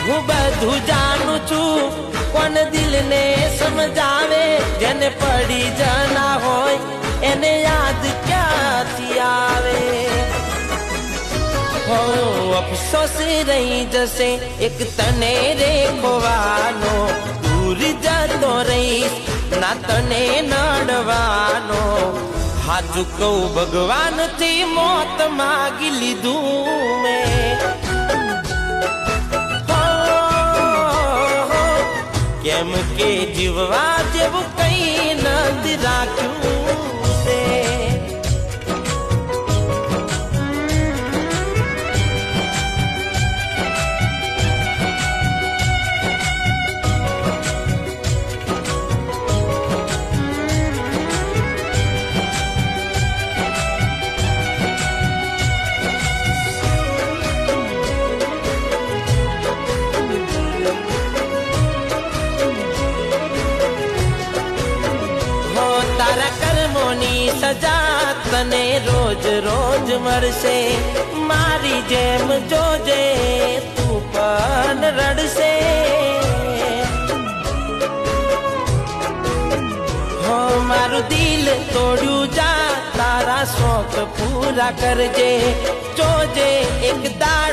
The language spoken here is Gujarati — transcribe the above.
હું બધું જાણું છું, કોણ દિલને સમજાવે, જેને પડી જ ના હોય એને યાદ ક્યાંથી આવે. હો અફસોસ રહી જશે એક તને રે ખોવાનો, દૂર જતો રહીશ ના તને નડવાનો. હાચું કહું ભગવાનથી મોત માગી લીધું મેં. કેમ કે જીવવા જેવું કઈ નથી રાખ્યું તે. તારા કર્મોની સજા તને રોજ રોજ મળશે, મારી જેમ જોજે તું પણ રડશે. હો મારું દિલ તોડ્યું જા, તારા શોખ પૂરા કરજે, જોજે એક દાડો